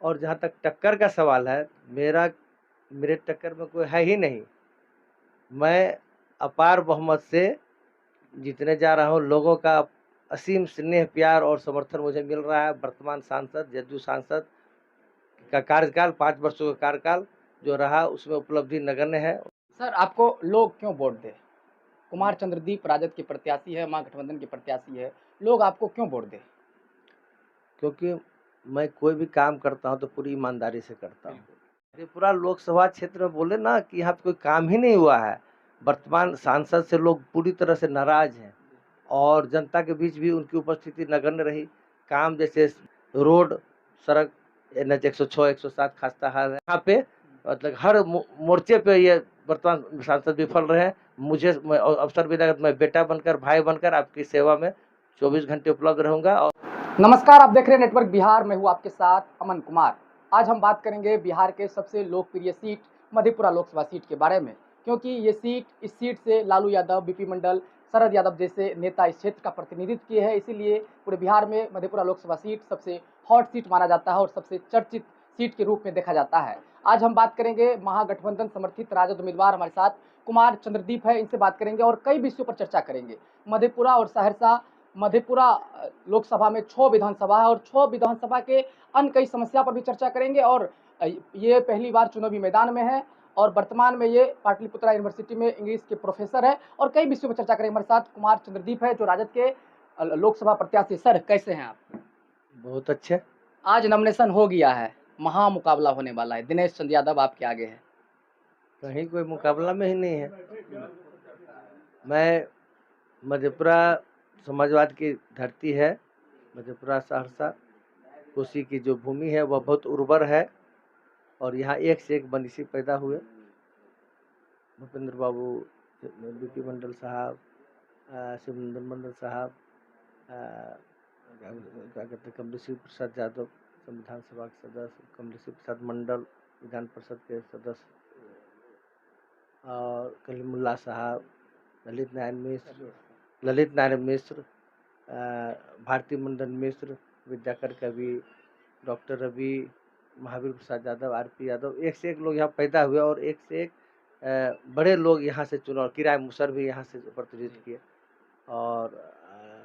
और जहाँ तक टक्कर का सवाल है, मेरे टक्कर में कोई है ही नहीं। मैं अपार बहुमत से जीतने जा रहा हूँ। लोगों का असीम स्नेह, प्यार और समर्थन मुझे मिल रहा है। वर्तमान सांसद, जदयू सांसद का कार्यकाल 5 वर्षों का कार्यकाल जो रहा, उसमें उपलब्धि नगण्य है। सर, आपको लोग क्यों वोट दें? कुमार चंद्रदीप राजद के प्रत्याशी है, महागठबंधन के प्रत्याशी है, लोग आपको क्यों वोट दें? क्योंकि मैं कोई भी काम करता हूँ तो पूरी ईमानदारी से करता हूँ। त्रिपुरा लोकसभा क्षेत्र में बोले ना कि यहाँ पे कोई काम ही नहीं हुआ है। वर्तमान सांसद से लोग पूरी तरह से नाराज हैं और जनता के बीच भी उनकी उपस्थिति नगण्य रही। काम जैसे रोड, सड़क, NH 106, 107 खस्ता हाल है। यहाँ पे मतलब हर मोर्चे पे ये वर्तमान सांसद विफल रहे हैं। मुझे अवसर मिला तो मैं बेटा बनकर, भाई बनकर आपकी सेवा में 24 घंटे उपलब्ध रहूंगा। और नमस्कार, आप देख रहे हैं नेटवर्क बिहार। मैं हूं आपके साथ अमन कुमार। आज हम बात करेंगे बिहार के सबसे लोकप्रिय सीट मधेपुरा लोकसभा सीट के बारे में, क्योंकि इस सीट से लालू यादव, बीपी मंडल, शरद यादव जैसे नेता इस क्षेत्र का प्रतिनिधित्व किए हैं। इसीलिए पूरे बिहार में मधेपुरा लोकसभा सीट सबसे हॉट सीट माना जाता है और सबसे चर्चित सीट के रूप में देखा जाता है। आज हम बात करेंगे महागठबंधन समर्थित राजद उम्मीदवार हमारे साथ कुमार चंद्रदीप है, इनसे बात करेंगे और कई विषयों पर चर्चा करेंगे। मधेपुरा लोकसभा में 6 विधानसभा है और 6 विधानसभा के अन्य कई समस्या पर भी चर्चा करेंगे। और ये पहली बार चुनावी मैदान में है और वर्तमान में ये पाटलिपुत्रा यूनिवर्सिटी में इंग्लिश के प्रोफेसर है और कई विषयों पर चर्चा करेंगे। हमारे साथ कुमार चंद्रदीप है जो राजद के लोकसभा प्रत्याशी। सर, कैसे हैं आप? बहुत अच्छे। आज नॉमिनेशन हो गया है, महामुकाबला होने वाला है। दिनेश चंद्र यादव आपके आगे है। कहीं कोई मुकाबला में ही नहीं है। मैं मधेपुरा समाजवाद की धरती है। मधेपुरा सहरसा कोसी की जो भूमि है वह बहुत उर्वर है और यहाँ एक से एक मनीषी पैदा हुए। भूपेंद्र बाबू, बीपी मंडल साहब, शिवनंदन मंडल साहब, क्या कहते हैं, कमलेश्वर प्रसाद यादव संविधान सभा के सदस्य, कमलेश्वर प्रसाद मंडल विधान परिषद के सदस्य, और कलीमुल्ला साहब, ललित नारायण मिश्र, भारती मंडल मिश्र, विद्याकर कवि, डॉक्टर रवि, महावीर प्रसाद यादव, RP यादव, एक से एक लोग यहाँ पैदा हुए और एक से एक बड़े लोग यहाँ से चुनाव, किराए मुसर भी यहाँ से प्रतिनिधित्व किए। और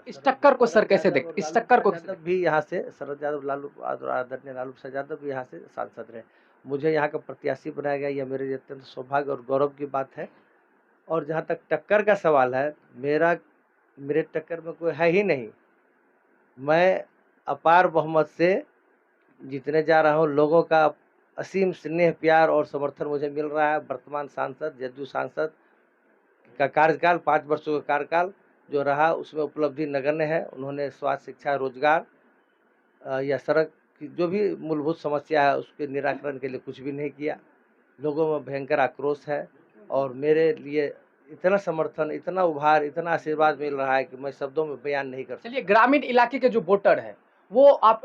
इस टक्कर को सर कैसे देखते? इस टक्कर को यादव भी यहाँ से, शरद यादव, लालू आदरणीय लालू प्रसाद यादव भी यहाँ से सांसद रहे। मुझे यहाँ का प्रत्याशी बनाया गया, यह मेरे लिए अत्यंत सौभाग्य और गौरव की बात है। और जहाँ तक टक्कर का सवाल है, मेरे टक्कर में कोई है ही नहीं। मैं अपार बहुमत से जीतने जा रहा हूँ। लोगों का असीम स्नेह, प्यार और समर्थन मुझे मिल रहा है। वर्तमान सांसद, जदयू सांसद का कार्यकाल 5 वर्षों का कार्यकाल जो रहा, उसमें उपलब्धि नगण्य है। उन्होंने स्वास्थ्य, शिक्षा, रोजगार या सड़क की जो भी मूलभूत समस्या है उसके निराकरण के लिए कुछ भी नहीं किया। लोगों में भयंकर आक्रोश है और मेरे लिए इतना समर्थन, इतना उभार, इतना आशीर्वाद मिल रहा है कि मैं शब्दों में बयान नहीं कर सकता। चलिए, ग्रामीण इलाके के जो वोटर है वो आप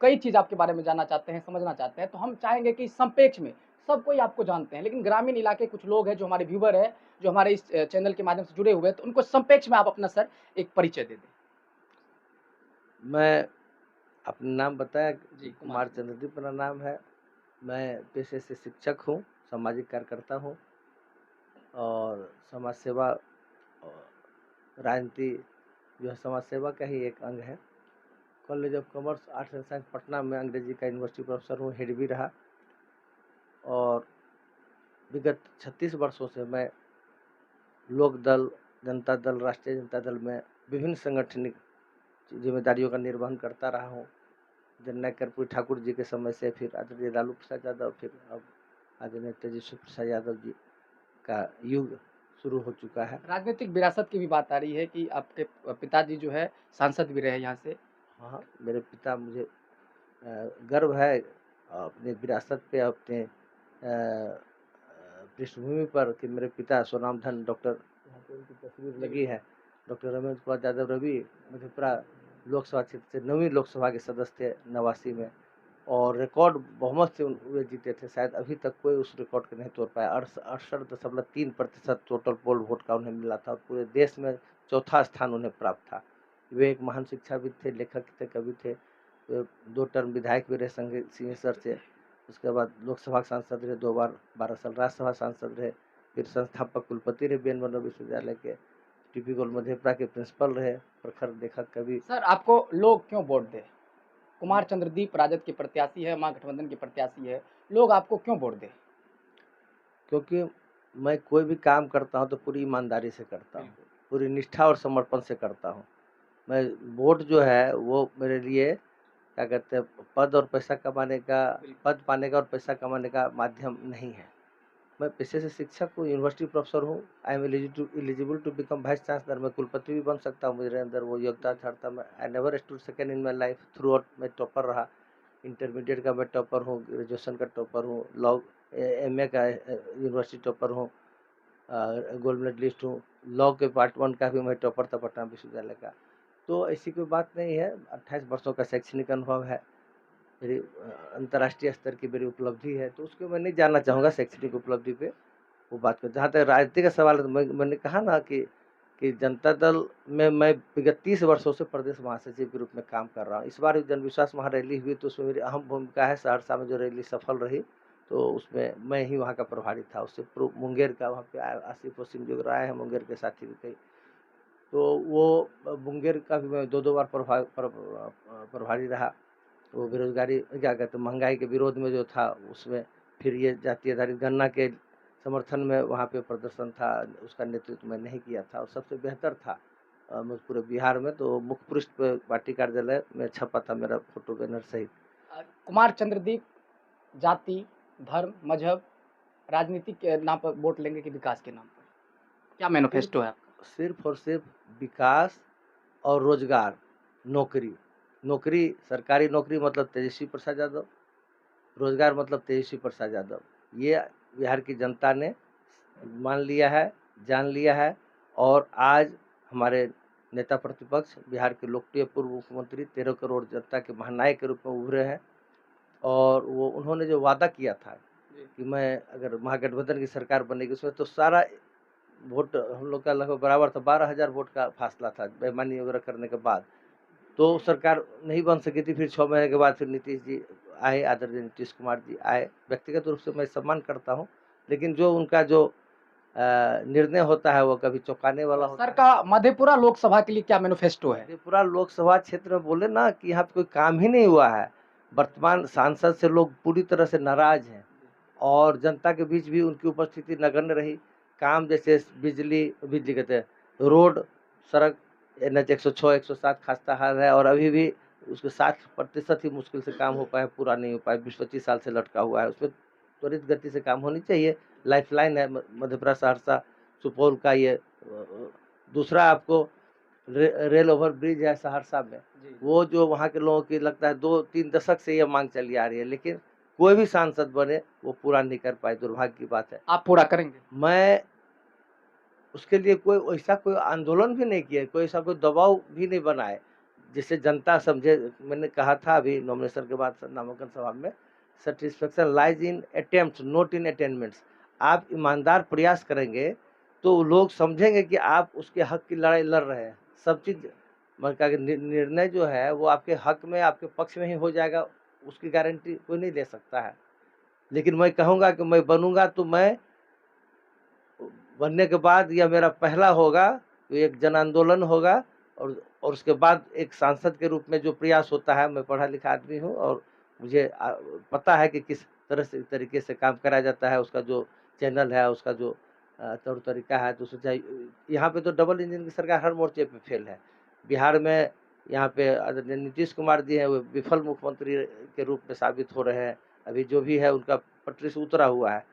कई चीज आपके बारे में जानना चाहते हैं, समझना चाहते हैं, तो हम चाहेंगे कि संपेक्ष में सब कोई आपको जानते हैं, लेकिन ग्रामीण इलाके कुछ लोग हैं जो हमारे व्यूवर है, जो हमारे इस चैनल के माध्यम से जुड़े हुए हैं, तो उनको संपेक्ष में आप अपना सर एक परिचय दे दें। मैं अपना नाम बताया जी, कुमार चंद्रदीप मेरा नाम है। मैं पेशे से शिक्षक हूँ, सामाजिक कार्यकर्ता हूँ और समाज सेवा और राजनीति जो है समाज सेवा का ही एक अंग है। College of commerce, arts and science Patna में अंग्रेजी का यूनिवर्सिटी प्रोफेसर हूँ, हेड भी रहा। और विगत 36 वर्षों से मैं लोक दल, जनता दल, राष्ट्रीय जनता दल में विभिन्न संगठनिक जिम्मेदारियों का निर्वहन करता रहा हूँ। जननायक कर्पूरी ठाकुर जी के समय से फिर आदरणीय लालू प्रसाद यादव, फिर अब आदरणीय तेजस्वी प्रसाद यादव जी का युग शुरू हो चुका है। राजनीतिक विरासत की भी बात आ रही है कि आपके पिताजी जो है सांसद भी रहे यहाँ से। हाँ, मेरे पिता, मुझे गर्व है अपने विरासत पे, अपने पृष्ठभूमि पर कि मेरे पिता स्वनामधन डॉक्टर, यहाँ पे उनकी तस्वीर लगी है, डॉक्टर रमेश कुमार यादव रवि मधेपुरा लोकसभा क्षेत्र से 9वीं लोकसभा के सदस्य थे 89 में और रिकॉर्ड बहुमत से वे जीते थे। शायद अभी तक कोई उस रिकॉर्ड को नहीं तोड़ पाया। 68.3% टोटल पोल वोट का उन्हें मिला था और पूरे देश में चौथा स्थान उन्हें प्राप्त था। वे एक महान शिक्षाविद थे, लेखक थे, कवि थे 2 टर्म विधायक भी रहे सिंहेश्वर से। उसके बाद लोकसभा सांसद रहे 2 बार, 12 साल राज्यसभा सांसद रहे। फिर संस्थापक कुलपति रहे बीएन मनोर विश्वविद्यालय के। टीपी गोल्ड मधेपुरा के प्रिंसिपल रहे, प्रखर लेखक कवि। सर आपको लोग क्यों वोट दे? कुमार चंद्रदीप राजद के प्रत्याशी है, महागठबंधन के प्रत्याशी है, लोग आपको क्यों वोट दे? क्योंकि मैं कोई भी काम करता हूँ तो पूरी ईमानदारी से करता हूँ, पूरी निष्ठा और समर्पण से करता हूँ। मैं वोट जो है वो मेरे लिए क्या कहते हैं पद और पैसा कमाने का, पद पाने का और पैसा कमाने का माध्यम नहीं है। मैं पेशे से शिक्षक हूँ, यूनिवर्सिटी प्रोफेसर हूँ। I am eligible to become vice chancellor. मैं कुलपति भी बन सकता हूँ, मेरे अंदर वो योग्यता था। मैं I never stood second in my life. Through out मैं टॉपर रहा। इंटरमीडिएट का मैं टॉपर हूँ, ग्रेजुएशन का टॉपर हूँ, लॉ एमए का यूनिवर्सिटी टॉपर हूँ, गोल्ड मेडलिस्ट हूँ। लॉ के पार्ट 1 का भी मैं टॉपर था पटना विश्वविद्यालय का। तो ऐसी कोई बात नहीं है। 28 वर्षों का शैक्षणिक अनुभव है, मेरी अंतर्राष्ट्रीय स्तर की मेरी उपलब्धि है, तो उसको मैं नहीं जानना चाहूँगा शैक्षणिक उपलब्धि पे वो बात कर। जहाँ तक राजनीति का सवाल है तो मैंने कहा ना कि जनता दल में मैं विगत 30 वर्षों से प्रदेश महासचिव के रूप में काम कर रहा हूँ। इस बार जनविश्वास महारैली हुई तो उसमें मेरी अहम भूमिका है। सहरसा में जो रैली सफल रही तो उसमें मैं ही वहाँ का प्रभारी था। उससे पूर्व मुंगेर का वहाँ पे आसिफ सिंह जो आए हैं, मुंगेर के साथी भी कई, तो वो मुंगेर का भी मैं 2 बार प्रभारी रहा। वो बेरोजगारी क्या कहते हैं महंगाई के विरोध में जो था उसमें, फिर ये जातीय आधारित गणना के समर्थन में वहाँ पे प्रदर्शन था, उसका नेतृत्व मैं नहीं किया था और सबसे बेहतर था पूरे बिहार में। तो मुख्य पृष्ठ पे पार्टी कार्यालय में छपा था मेरा फोटो बैनर सहित। कुमार चंद्रदीप जाति, धर्म, मजहब, राजनीति के नाम पर वोट लेंगे कि विकास के नाम पर? क्या मैनिफेस्टो है आपका? सिर्फ और सिर्फ विकास और रोजगार, नौकरी, सरकारी नौकरी मतलब तेजस्वी प्रसाद यादव, रोजगार मतलब तेजस्वी प्रसाद यादव। ये बिहार की जनता ने मान लिया है, जान लिया है और आज हमारे नेता प्रतिपक्ष बिहार के लोकप्रिय पूर्व मुख्यमंत्री 13 करोड़ जनता के महानायक के रूप में उभरे हैं। और वो उन्होंने जो वादा किया था कि मैं अगर महागठबंधन की सरकार बनेगी उसमें तो सारा वोट हम लोग का लगभग बराबर था, 12,000 वोट का फासला था बेईमानी वगैरह करने के बाद। तो सरकार नहीं बन सकी थी। फिर 6 महीने के बाद फिर नीतीश जी आए, आदरणीय नीतीश कुमार जी आए। व्यक्तिगत रूप से मैं सम्मान करता हूँ, लेकिन जो उनका जो निर्णय होता है वो कभी चौंकाने वाला होता सर है। का मधेपुरा लोकसभा के लिए क्या मैनिफेस्टो है? मधेपुरा लोकसभा क्षेत्र में बोले ना कि यहाँ पे कोई काम ही नहीं हुआ है। वर्तमान सांसद से लोग पूरी तरह से नाराज हैं और जनता के बीच भी उनकी उपस्थिति नगण्य रही। काम जैसे बिजली कहते हैं, रोड, सड़क, NH 106, 107 खस्ता हाल है और अभी भी उसके 60% ही मुश्किल से काम हो पाया, पूरा नहीं हो पाया। 20-25 साल से लटका हुआ है, उसमें त्वरित गति से काम होनी चाहिए। लाइफलाइन है मधेपुरा सहरसा सुपौल का ये। दूसरा आपको रेल ओवर ब्रिज है सहरसा में, वो जो वहाँ के लोगों की लगता है 2-3 दशक से ये मांग चली आ रही है, लेकिन कोई भी सांसद बने वो पूरा नहीं कर पाए। दुर्भाग्य की बात है। आप पूरा करेंगे? मैं उसके लिए कोई ऐसा कोई आंदोलन भी नहीं किया, कोई ऐसा कोई दबाव भी नहीं बनाए जिससे जनता समझे। मैंने कहा था अभी नॉमिनेशन के बाद नामांकन सभा में, satisfaction lies in attempt not in attainments. आप ईमानदार प्रयास करेंगे तो लोग समझेंगे कि आप उसके हक की लड़ाई लड़ रहे हैं। सब चीज़ निर्णय जो है वो आपके हक में, आपके पक्ष में ही हो जाएगा, उसकी गारंटी कोई नहीं दे सकता है। लेकिन मैं कहूँगा कि मैं बनूंगा तो मैं बनने के बाद यह मेरा पहला होगा, तो एक जन आंदोलन होगा और उसके बाद एक सांसद के रूप में जो प्रयास होता है, मैं पढ़ा लिखा आदमी हूँ और मुझे पता है कि किस तरीके से काम कराया जाता है। उसका जो चैनल है, उसका जो तौर तरीका है, तो सोचा यहाँ पे तो डबल इंजन की सरकार हर मोर्चे पे फेल है। बिहार में यहाँ पे आदरणीय नीतीश कुमार जी हैं, वो विफल मुख्यमंत्री के रूप में साबित हो रहे हैं। अभी जो भी है उनका पटरी से उतरा हुआ है।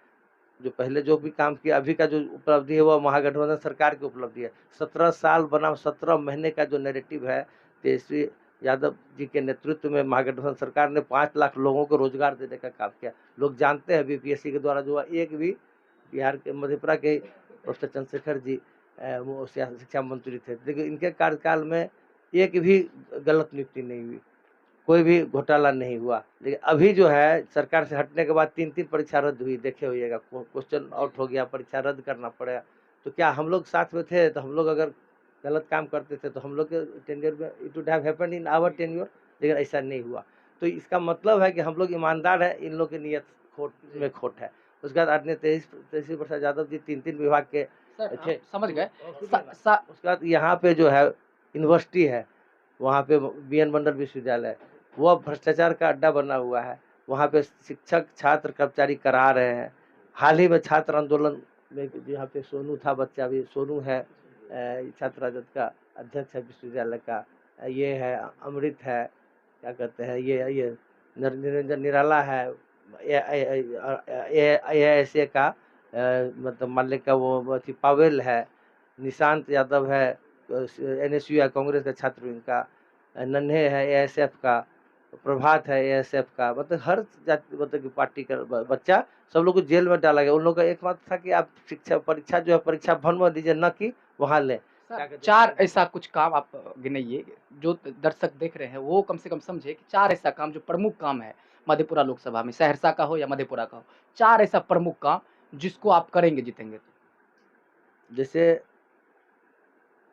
जो पहले जो भी काम किया, अभी का जो उपलब्धि है वो महागठबंधन सरकार की उपलब्धि है। 17 साल बनाम 17 महीने का जो नैरेटिव है, तेजस्वी यादव जी के नेतृत्व में महागठबंधन सरकार ने 5 लाख लोगों को रोजगार देने का काम किया। लोग जानते हैं बीपीएससी के द्वारा जो एक भी बिहार के मधेपुरा के प्रोफेसर चंद्रशेखर जी वो शिक्षा मंत्री थे, लेकिन इनके कार्यकाल में एक भी गलत नियुक्ति नहीं हुई, कोई भी घोटाला नहीं हुआ। लेकिन अभी जो है सरकार से हटने के बाद 3-3 परीक्षा रद्द हुई, देखे होइएगा, क्वेश्चन आउट हो गया, परीक्षा रद्द करना पड़ा। तो क्या हम लोग साथ में थे? तो हम लोग अगर गलत काम करते थे तो हम लोग के टेन्योर में it would have happened in our tenure. लेकिन ऐसा नहीं हुआ। तो इसका मतलब है कि हम लोग ईमानदार हैं, इन लोग की नीयत में खोट है। उसके बाद आदरणीय तेजस्वी प्रसाद यादव जी 3 विभाग के सर थे। हम समझ गए। उसके बाद यहाँ पे जो है यूनिवर्सिटी है, वहाँ पे बीएन मंडल विश्वविद्यालय, वो अब भ्रष्टाचार का अड्डा बना हुआ है। वहाँ पे शिक्षक, छात्र, कर्मचारी करा रहे हैं। हाल ही में छात्र आंदोलन में यहाँ पे सोनू था बच्चा, भी सोनू है छात्र राजद का अध्यक्ष है विश्वविद्यालय का। ये है अमृत है, क्या कहते हैं, ये निरंजन निराला है, AISA का मतलब माल्य का वो पावेल है, निशांत यादव है NSU है कांग्रेस का छात्र विंग का, नन्हे है ASF का, प्रभात है ASF का। मतलब हर जाति मतलब की पार्टी का बच्चा, सब लोग को जेल में डाला गया। उन लोगों का एकमात्र था कि आप शिक्षा परीक्षा जो है परीक्षा भवन में दीजिए, न कि वहाँ लें। सर 4 ऐसा कुछ काम आप गिनाइए, जो दर्शक देख रहे हैं वो कम से कम समझे कि 4 ऐसा काम जो प्रमुख काम है मधेपुरा लोकसभा में, सहरसा का हो या मधेपुरा का हो, 4 ऐसा प्रमुख काम जिसको आप करेंगे जीतेंगे तो। जैसे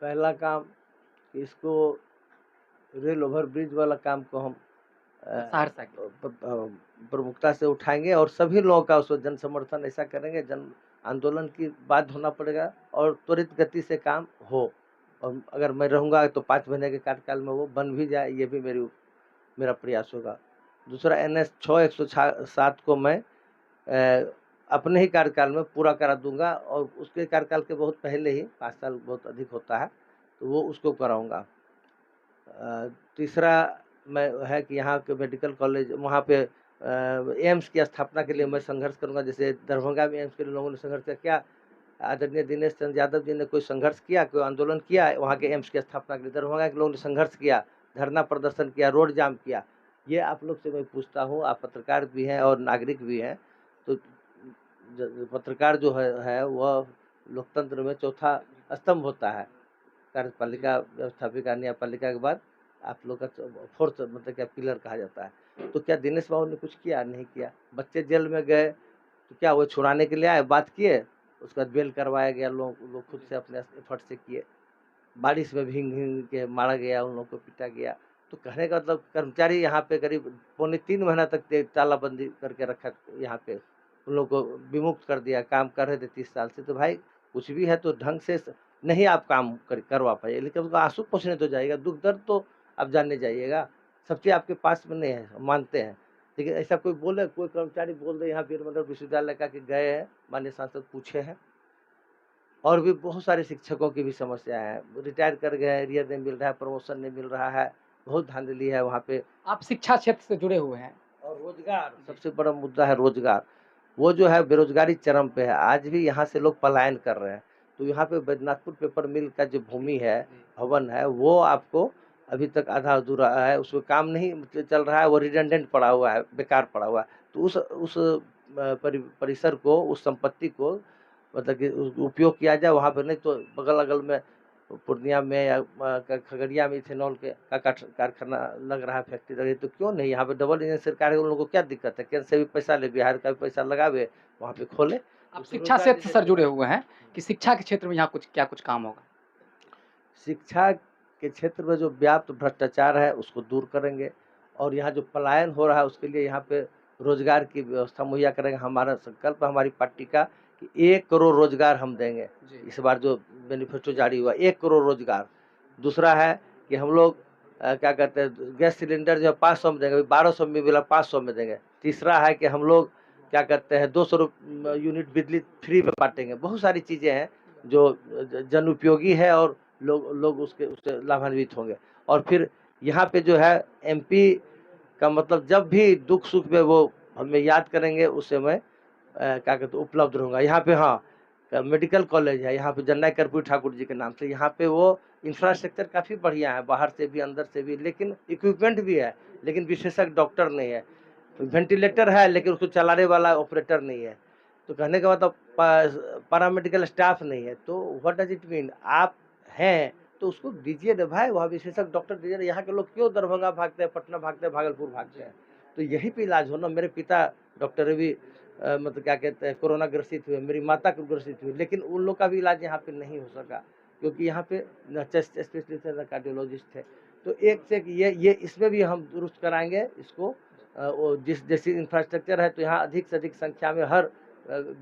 पहला काम, इसको रेल ओवर ब्रिज वाला काम को हम सहरसा के प्रमुखता से उठाएंगे और सभी लोगों का उसको जन समर्थन ऐसा करेंगे, जन आंदोलन की बात होना पड़ेगा और त्वरित गति से काम हो। और अगर मैं रहूँगा तो 5 महीने के कार्यकाल में वो बन भी जाए, ये भी मेरा प्रयास होगा। दूसरा NH 6 107 को मैं अपने ही कार्यकाल में पूरा करा दूंगा और उसके कार्यकाल के बहुत पहले ही, 5 साल बहुत अधिक होता है, तो वो उसको कराऊंगा। तीसरा मैं है कि यहाँ के मेडिकल कॉलेज, वहाँ पे एम्स की स्थापना के लिए मैं संघर्ष करूंगा। जैसे दरभंगा में एम्स के लिए लोगों ने संघर्ष किया, क्या आदरणीय दिनेश चंद्र यादव जी ने कोई संघर्ष किया, कोई आंदोलन किया वहाँ के एम्स की स्थापना के लिए? दरभंगा के लोगों ने संघर्ष किया, धरना प्रदर्शन किया, रोड जाम किया। ये आप लोग से मैं पूछता हूँ, आप पत्रकार भी हैं और नागरिक भी हैं, तो पत्रकार जो है वह लोकतंत्र में चौथा स्तंभ होता है। कार्यपालिका, व्यवस्थापिका, न्यायपालिका के बाद आप लोग का 4th मतलब क्या पिलर कहा जाता है। तो क्या दिनेश बाबू ने कुछ किया? नहीं किया। बच्चे जेल में गए तो क्या वो छुड़ाने के लिए आए, बात किए? उसके बाद बेल करवाया गया, लोग खुद से अपने एफर्ट से किए। बारिश में भींग भींग के मारा गया, उन लोगों को पीटा गया। तो कहने का मतलब कर्मचारी यहाँ पे करीब 3.25 महीना तक तालाबंदी करके रखा, यहाँ पे उन लोगों को विमुक्त कर दिया। काम कर रहे थे 30 साल से, तो भाई कुछ भी है तो ढंग से नहीं आप काम करवा पाए, लेकिन उसका आंसू पोंछने तो जाइएगा, दुख दर्द तो आप जानने जाइएगा। सब चीज़ आपके पास में नहीं है, मानते हैं, लेकिन ऐसा कोई बोले, कोई कर्मचारी बोल दे यहाँ वीर मंडल विश्वविद्यालय का कि गए हैं, माननीय सांसद पूछे हैं। और भी बहुत सारे शिक्षकों की भी समस्या है, रिटायर कर गए, एरियर नहीं मिल रहा है, प्रमोशन नहीं मिल रहा है, बहुत धांधली है वहाँ पे। आप शिक्षा क्षेत्र से जुड़े हुए हैं और रोजगार सबसे बड़ा मुद्दा है, रोजगार। वो जो है बेरोजगारी चरम पे है, आज भी यहाँ से लोग पलायन कर रहे हैं। तो यहाँ पे बैजनाथपुर पेपर मिल का जो भूमि है, भवन है, वो आपको अभी तक आधा अधूरा है, उसमें काम नहीं चल रहा है, वो रिडंडेंट पड़ा हुआ है, बेकार पड़ा हुआ है। तो उस परिसर को, उस संपत्ति को मतलब कि उपयोग किया जाए वहाँ पर, नहीं तो बगल अगल में पूर्णिया में या खगड़िया में इथेनॉल के कारखाना लग रहा है, फैक्ट्री लग रही है, तो क्यों नहीं यहाँ पे डबल इंजन सरकार है, उन लोगों को क्या दिक्कत है? केंद्र से भी पैसा ले, बिहार का भी पैसा लगावे, वहाँ पे खोले। आप शिक्षा क्षेत्र से सर जुड़े हुए हैं कि शिक्षा के क्षेत्र में यहाँ कुछ काम होगा? शिक्षा के क्षेत्र में जो व्याप्त भ्रष्टाचार है उसको दूर करेंगे और यहाँ जो पलायन हो रहा है उसके लिए यहाँ पे रोजगार की व्यवस्था मुहैया करेंगे। हमारा संकल्प है हमारी पार्टी का कि 1 करोड़ रोजगार हम देंगे। इस बार जो मैनिफेस्टो जारी हुआ 1 करोड़ रोजगार। दूसरा है कि हम लोग क्या कहते हैं, गैस सिलेंडर जो 500 में देंगे, 1200 में मिला 500 में देंगे। तीसरा है कि हम लोग क्या कहते हैं 200 यूनिट बिजली फ्री में बांटेंगे। बहुत सारी चीज़ें हैं जो जन उपयोगी है और लोग उससे लाभान्वित होंगे। और फिर यहाँ पे जो है MP का मतलब जब भी दुख सुख में वो हमें याद करेंगे, उस समय क्या कहते हैं उपलब्ध रहूँगा। यहाँ पे हाँ मेडिकल कॉलेज है, यहाँ पे जन्नय कर्पूरी ठाकुर जी के नाम से। यहाँ पे वो इंफ्रास्ट्रक्चर काफ़ी बढ़िया है, बाहर से भी अंदर से भी, लेकिन इक्विपमेंट भी है, लेकिन विशेषज्ञ डॉक्टर नहीं है। वेंटिलेटर है लेकिन उसको चलाने वाला ऑपरेटर नहीं है। तो कहने का मतलब पैरामेडिकल स्टाफ नहीं है। तो व्हाट डज इट मीन? आप हैं तो उसको दीजिए ना भाई, वहाँ विशेषज्ञ डॉक्टर दीजिए ना। यहाँ के लोग क्यों दरभंगा भागते हैं, पटना भागते हैं, भागलपुर भागते हैं? तो यही पे इलाज हो ना। मेरे पिता डॉक्टर रवि मतलब क्या कहते हैं कोरोना ग्रसित हुए, मेरी माता को ग्रसित हुई, लेकिन उन लोग का भी इलाज यहाँ पे नहीं हो सका क्योंकि यहाँ पे न चेस्ट स्पेशलिस्ट है न कार्डियोलॉजिस्ट है। तो एक से एक ये इसमें भी हम दुरुस्त कराएंगे इसको। वो जैसी इंफ्रास्ट्रक्चर है, तो यहाँ अधिक से अधिक संख्या में हर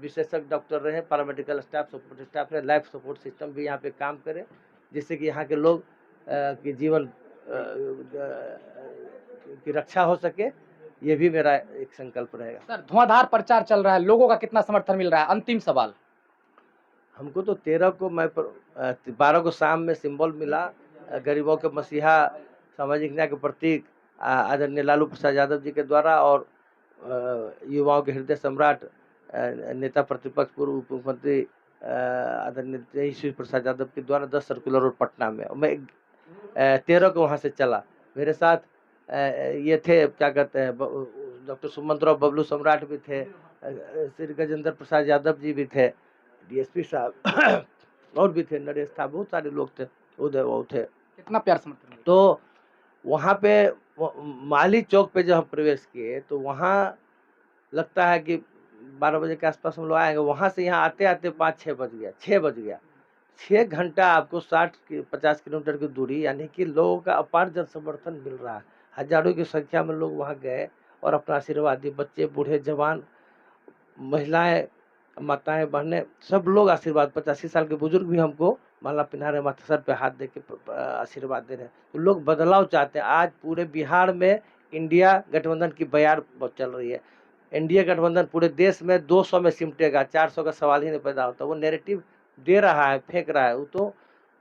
विशेषज्ञ डॉक्टर रहे, पैरामेडिकल स्टाफ, सपोर्ट स्टाफ रहे, लाइफ सपोर्ट सिस्टम भी यहाँ पे काम करे, जिससे कि यहाँ के लोग की जीवन की रक्षा हो सके। ये भी मेरा एक संकल्प रहेगा। सर, धुआंधार प्रचार चल रहा है, लोगों का कितना समर्थन मिल रहा है? अंतिम सवाल। हमको तो 13 को 12 को शाम में सिंबल मिला, गरीबों के मसीहा, सामाजिक न्याय के प्रतीक आदरणीय लालू प्रसाद यादव जी के द्वारा, और युवाओं के हृदय सम्राट नेता प्रतिपक्ष पूर्व उप मुख्यमंत्री आदरणीय तेजस्वी प्रसाद यादव के द्वारा 10 सर्कुलर रोड पटना में। मैं 13 को वहाँ से चला। मेरे साथ ये थे, क्या कहते हैं, डॉक्टर सुमंत राव बबलू सम्राट भी थे, श्री गजेंद्र प्रसाद यादव जी भी थे, डीएसपी साहब और भी थे, नरेश था, बहुत सारे लोग थे, उदय वो थे। कितना प्यार समर्थन मिला? तो वहाँ पे माली चौक पे जब हम प्रवेश किए, तो वहाँ लगता है कि 12 बजे के आसपास हम लोग आएंगे। वहाँ से यहाँ आते आते 5-6 बज गया, 6 बज गया। 6 घंटा आपको 50 किलोमीटर की दूरी, यानी कि लोगों का अपार जन समर्थन मिल रहा है। हजारों की संख्या में लोग वहाँ गए और अपना आशीर्वाद दिए। बच्चे, बूढ़े, जवान, महिलाएं, माताएं, बहनें, सब लोग आशीर्वाद। 85 साल के बुजुर्ग भी हमको माला पिन्हा रहे, माथा सर पे हाथ दे के आशीर्वाद दे रहे हैं। तो लोग बदलाव चाहते हैं। आज पूरे बिहार में इंडिया गठबंधन की बयार चल रही है। इंडिया गठबंधन पूरे देश में 200 में सिमटेगा, 400 का सवाल ही नहीं पैदा होता। वो नैरेटिव दे रहा है, फेंक रहा है। वो तो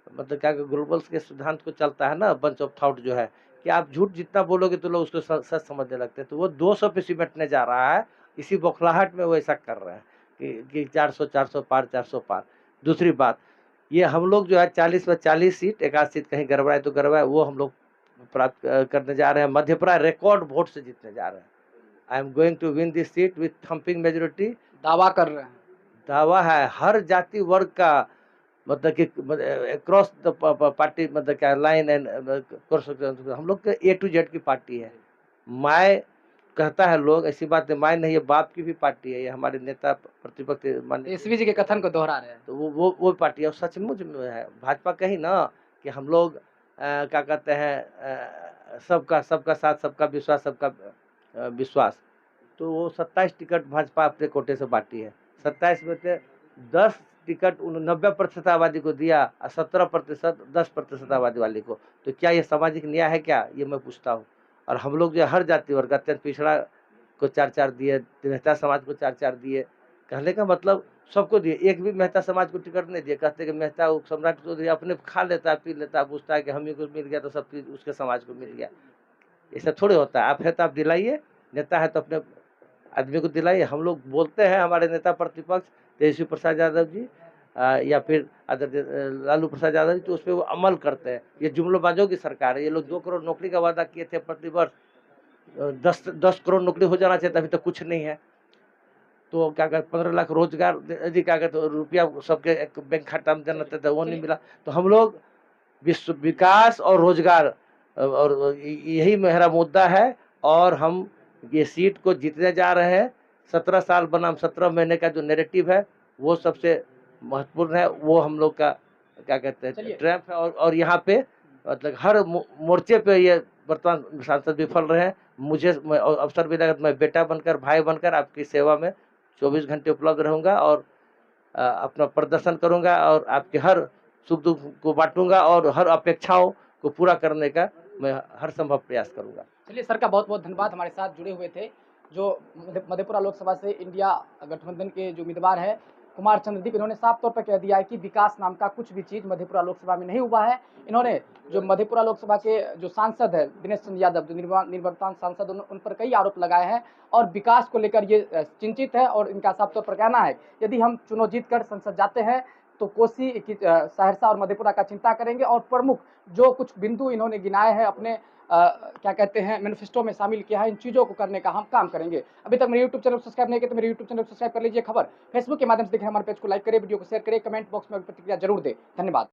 मतलब क्या ग्लोबल्स के सिद्धांत को चलता है ना, बंच ऑफ थॉट जो है, कि आप झूठ जितना बोलोगे तो लोग उसको सच समझने लगते हैं। तो वो 200 पे सिमटने जा रहा है। इसी बौखलाहट में वो ऐसा कर रहे हैं कि 400 पार, 400 पार। दूसरी बात, ये हम लोग जो है 40 में 40 सीट, एक आध सीट कहीं गड़बड़ाए तो गड़बड़ाए, वो हम लोग प्राप्त करने जा रहे हैं। मध्यप्रदेश रिकॉर्ड वोट से जीतने जा रहे हैं। I am going to win this seat with thumping majority. दावा कर रहे हैं? दावा है, हर जाति वर्ग का, मतलब कि क्रॉस द पार्टी, मतलब क्या लाइन एंड हम लोग के A to Z की पार्टी है। माय कहता है लोग, ऐसी बात है, माय नहीं, ये बाप की भी पार्टी है। ये हमारे नेता प्रतिपक्ष एसवी जी के कथन को दोहरा रहे हैं। तो वो पार्टी है, और सचमुच में है। भाजपा कही ना कि हम लोग क्या कहते हैं, सबका साथ, सबका विश्वास, सबका विश्वास। तो वो 27 टिकट भाजपा अपने कोटे से बांटी है। 27 में से 10 टिकट 90% आबादी को दिया, और 17% 10% आबादी वाले को। तो क्या ये सामाजिक न्याय है क्या, ये मैं पूछता हूँ। और हम लोग जो हर जाति वर्ग, अत्यंत पिछड़ा को 4-4 दिए, मेहता समाज को 4-4 दिए। कहने का मतलब सबको दिए, एक भी मेहता समाज को टिकट नहीं दिए। कहते कि मेहता सम्राट चौधरी अपने खा लेता है, पी लेता है, पूछता है कि हम ही को मिल गया तो सब चीज उसके समाज को मिल गया। ऐसा थोड़े होता है। आप है तो आप दिलाइए, नेता है तो अपने आदमी को दिलाइए। हम लोग बोलते हैं, हमारे नेता प्रतिपक्ष तेजस्वी प्रसाद यादव जी या फिर लालू प्रसाद यादव जी, तो उस पर वो अमल करते हैं। ये जुमलोबाजों की सरकार है। ये लोग 2 करोड़ नौकरी का वादा किए थे प्रतिवर्ष, 10 करोड़ नौकरी हो जाना चाहिए, अभी तक कुछ नहीं है। तो क्या कहते 15 लाख रोजगार यदि क्या कहते रुपया सबके एक बैंक खाता में देना था, वो नहीं मिला। तो हम लोग विश्व विकास और रोजगार, और यही मेरा मुद्दा है। और हम ये सीट को जीतने जा रहे हैं। 17 साल बनाम 17 महीने का जो नैरेटिव है, वो सबसे महत्वपूर्ण है। वो हम लोग का क्या कहते हैं ट्रैम्प है। और यहाँ पे मतलब हर मोर्चे पे ये वर्तमान सांसद विफल रहे हैं। मुझे अवसर मिला, मैं बेटा बनकर, भाई बनकर आपकी सेवा में 24 घंटे उपलब्ध रहूंगा, और अपना प्रदर्शन करूंगा, और आपके हर सुख दुख को बांटूंगा, और हर अपेक्षाओं को पूरा करने का मैं हर संभव प्रयास करूंगा। चलिए सर का बहुत बहुत धन्यवाद, हमारे साथ जुड़े हुए थे। जो मधेपुरा लोकसभा से इंडिया गठबंधन के जो उम्मीदवार है कुमार चंद्रदीप, इन्होंने साफ तौर पर कह दिया है कि विकास नाम का कुछ भी चीज़ मधेपुरा लोकसभा में नहीं हुआ है। इन्होंने जो मधेपुरा लोकसभा के जो सांसद है दिनेश चंद्र यादव, जो निवर्तमान सांसद, उन पर कई आरोप लगाए हैं और विकास को लेकर ये चिंतित है। और इनका साफ तौर पर कहना है यदि हम चुनाव जीत कर संसद जाते हैं तो कोसी की सहरसा और मधेपुरा का चिंता करेंगे। और प्रमुख जो कुछ बिंदु इन्होंने गिनाए हैं अपने क्या कहते हैं मैनिफेस्टो में शामिल किया है, इन चीज़ों को करने का हम काम करेंगे। अभी तक मेरे यूट्यूब चैनल सब्सक्राइब नहीं किया तो मेरे यूट्यूब चैनल सब्सक्राइब कर लीजिए। खबर फेसबुक के माध्यम से देखें, हमारे पेज को लाइक करें, वीडियो को शेयर करें, कमेंट बॉक्स में प्रतिक्रिया जरूर दें। धन्यवाद।